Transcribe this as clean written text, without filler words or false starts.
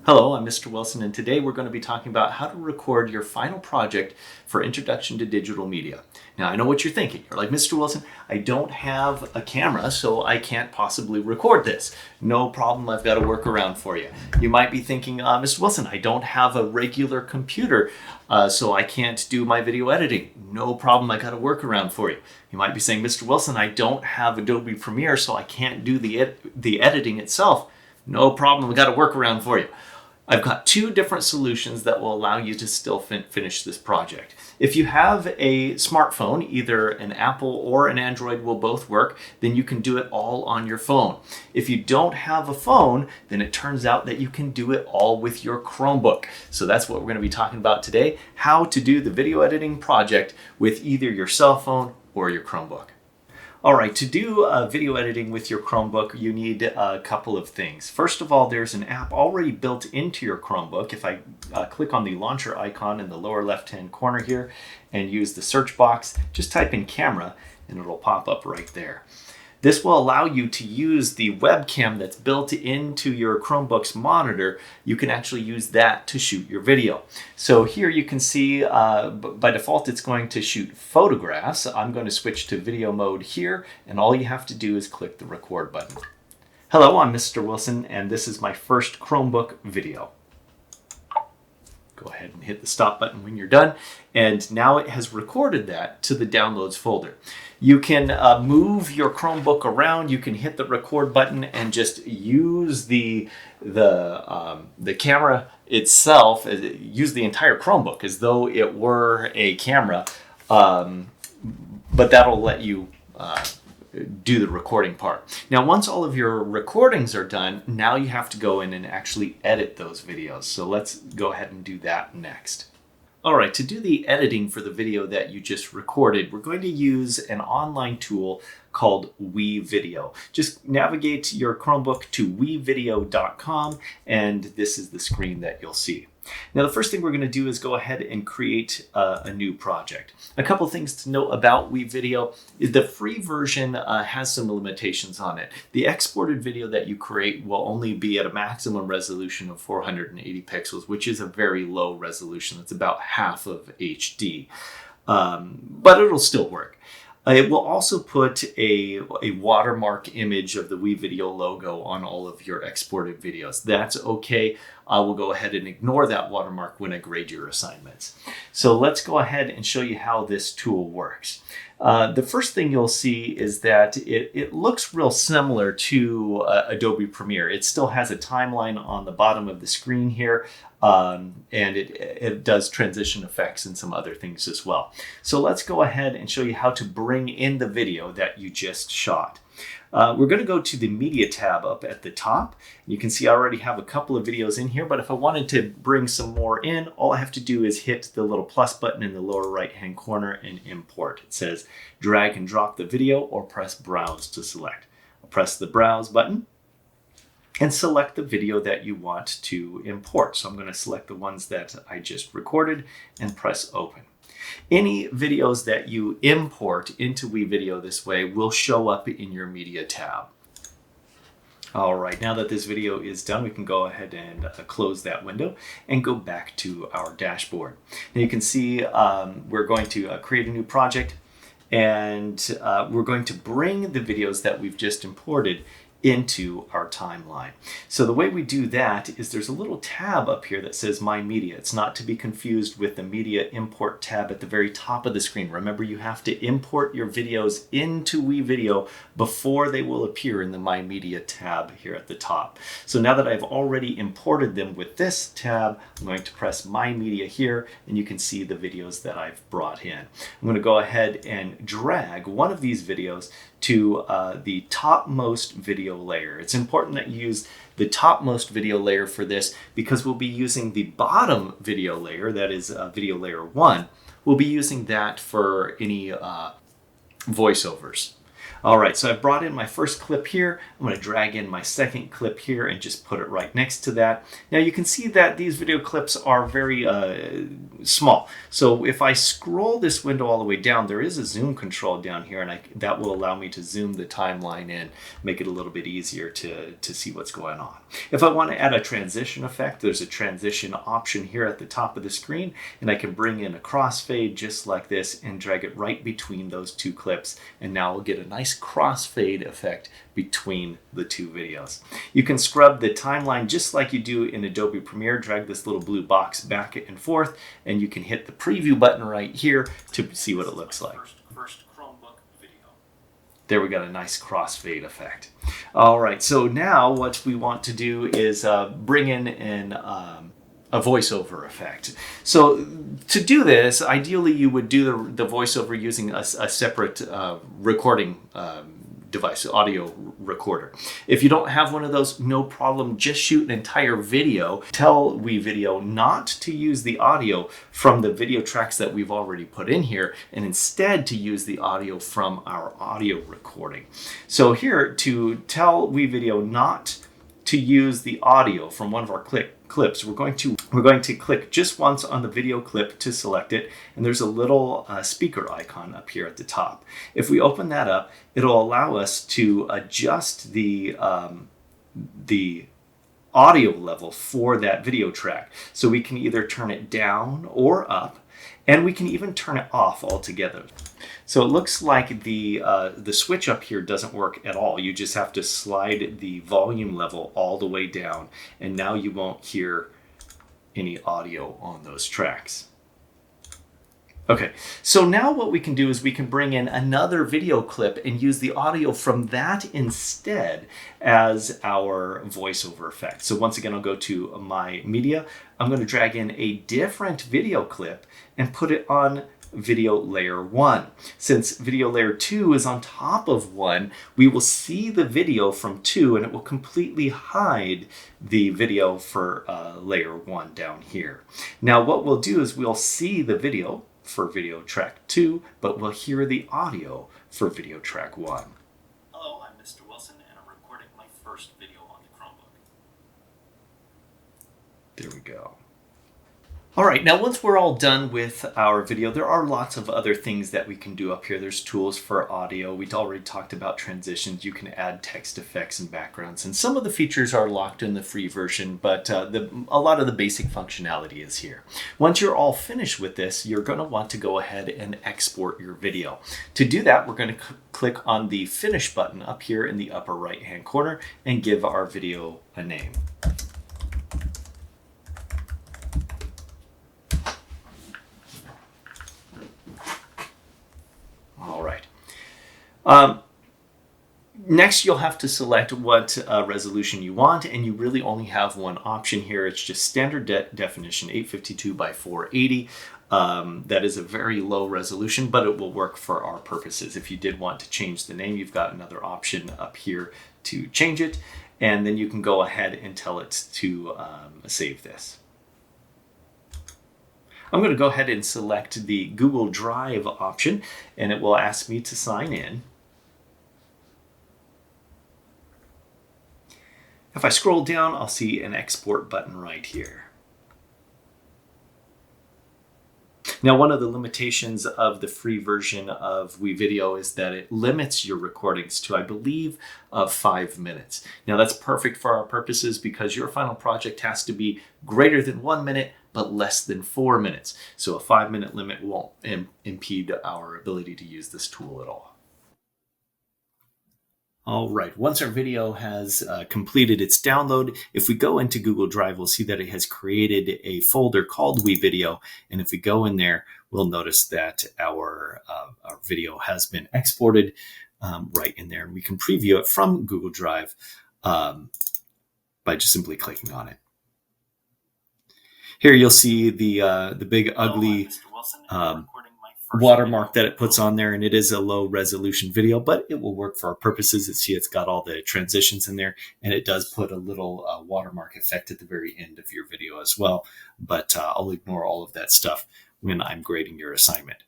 Hello, I'm Mr. Wilson, and today we're going to be talking about how to record your final project for Introduction to Digital Media. Now, I know what you're thinking. You're like, Mr. Wilson, I don't have a camera, so I can't possibly record this. No problem, I've got a workaround for you. You might be thinking, Mr. Wilson, I don't have a regular computer, so I can't do my video editing. No problem, I got a workaround for you. You might be saying, Mr. Wilson, I don't have Adobe Premiere, so I can't do the editing itself. No problem, we got a workaround for you. I've got two different solutions that will allow you to still finish this project. If you have a smartphone, either an Apple or an Android will both work, then you can do it all on your phone. If you don't have a phone, then it turns out that you can do it all with your Chromebook. So that's what we're going to be talking about today, how to do the video editing project with either your cell phone or your Chromebook. All right, to do video editing with your Chromebook, you need a couple of things. First of all, there's an app already built into your Chromebook. If I click on the launcher icon in the lower left-hand corner here and use the search box, just type in camera and it'll pop up right there. This will allow you to use the webcam that's built into your Chromebook's monitor. You can actually use that to shoot your video. So here you can see by default it's going to shoot photographs. I'm going to switch to video mode here, and all you have to do is click the record button. Hello, I'm Mr. Wilson, and this is my first Chromebook video. Go ahead and hit the stop button when you're done, and now it has recorded that to the downloads folder. You can move your Chromebook around. You can hit the record button and just use the camera itself, use the entire Chromebook as though it were a camera, but that'll let you do the recording part. Now, once all of your recordings are done, now you have to go in and actually edit those videos. So let's go ahead and do that next. All right, to do the editing for the video that you just recorded, we're going to use an online tool called WeVideo. Just navigate your Chromebook to wevideo.com, and this is the screen that you'll see. Now, the first thing we're going to do is go ahead and create a new project. A couple things to note about WeVideo is the free version has some limitations on it. The exported video that you create will only be at a maximum resolution of 480 pixels, which is a very low resolution. It's about half of HD, but it'll still work. It will also put a watermark image of the WeVideo logo on all of your exported videos. That's okay. I will go ahead and ignore that watermark when I grade your assignments. So let's go ahead and show you how this tool works. The first thing you'll see is that it looks real similar to Adobe Premiere. It still has a timeline on the bottom of the screen here, and it does transition effects and some other things as well. So let's go ahead and show you how to bring in the video that you just shot. We're going to go to the Media tab up at the top. You can see I already have a couple of videos in here, but if I wanted to bring some more in, all I have to do is hit the little plus button in the lower right-hand corner and import. It says drag and drop the video or press browse to select. I'll press the browse button and select the video that you want to import. So I'm going to select the ones that I just recorded and press open. Any videos that you import into WeVideo this way will show up in your Media tab. All right, now that this video is done, we can go ahead and close that window and go back to our dashboard. Now you can see we're going to create a new project, and we're going to bring the videos that we've just imported into our timeline. So the way we do that is there's a little tab up here that says My Media. It's not to be confused with the Media Import tab at the very top of the screen. Remember, you have to import your videos into WeVideo before they will appear in the My Media tab here at the top. So now that I've already imported them with this tab, I'm going to press My Media here, and you can see the videos that I've brought in. I'm going to go ahead and drag one of these videos to the topmost video layer. It's important that you use the topmost video layer for this because we'll be using the bottom video layer, that is video layer 1. We'll be using that for any voiceovers. All right, so I brought in my first clip here. I'm going to drag in my second clip here and just put it right next to that. Now you can see that these video clips are very small. So if I scroll this window all the way down, there is a zoom control down here, and that will allow me to zoom the timeline in, make it a little bit easier to see what's going on. If I want to add a transition effect, there's a transition option here at the top of the screen, and I can bring in a crossfade just like this and drag it right between those two clips, and now we'll get a nice crossfade effect between the two videos. You can scrub the timeline just like you do in Adobe Premiere. Drag this little blue box back and forth, and you can hit the preview button right here to see what it looks like. First Chromebook video. There we got a nice crossfade effect. All right, so now what we want to do is bring in a voiceover effect. So to do this, ideally you would do the voiceover using a separate recording device, audio recorder. If you don't have one of those, no problem, just shoot an entire video. Tell WeVideo not to use the audio from the video tracks that we've already put in here, and instead to use the audio from our audio recording. So here, to tell WeVideo not to use the audio from one of our clips, we're going to click just once on the video clip to select it, and there's a little speaker icon up here at the top. If we open that up, it'll allow us to adjust the audio level for that video track. So we can either turn it down or up, and we can even turn it off altogether. So it looks like the switch up here doesn't work at all. You just have to slide the volume level all the way down, and now you won't hear any audio on those tracks. Okay, so now what we can do is we can bring in another video clip and use the audio from that instead as our voiceover effect. So once again, I'll go to my media. I'm going to drag in a different video clip and put it on video layer 1. Since video layer 2 is on top of 1, we will see the video from 2, and it will completely hide the video for layer 1 down here. Now what we'll do is we'll see the video for video track 2, but we'll hear the audio for video track 1. Hello, I'm Mr. Wilson, and I'm recording my first video on the Chromebook. There we go. All right, now once we're all done with our video, there are lots of other things that we can do up here. There's tools for audio. We'd already talked about transitions. You can add text effects and backgrounds, and some of the features are locked in the free version, but a lot of the basic functionality is here. Once you're all finished with this, you're going to want to go ahead and export your video. To do that, we're going to click on the Finish button up here in the upper right-hand corner and give our video a name. Next, you'll have to select what resolution you want, and you really only have one option here. It's just standard definition, 852 by 480. That is a very low resolution, but it will work for our purposes. If you did want to change the name, you've got another option up here to change it, and then you can go ahead and tell it to save this. I'm going to go ahead and select the Google Drive option, and it will ask me to sign in. If I scroll down, I'll see an export button right here. Now, one of the limitations of the free version of WeVideo is that it limits your recordings to, I believe, 5 minutes. Now, that's perfect for our purposes because your final project has to be greater than 1 minute, but less than 4 minutes. So a 5-minute limit won't impede our ability to use this tool at all. All right, once our video has completed its download, if we go into Google Drive, we'll see that it has created a folder called WeVideo. And if we go in there, we'll notice that our video has been exported right in there. And we can preview it from Google Drive by just simply clicking on it. Here you'll see the big ugly watermark that it puts on there, and it is a low resolution video, but it will work for our purposes. It's got all the transitions in there, and it does put a little watermark effect at the very end of your video as well, but I'll ignore all of that stuff when I'm grading your assignment.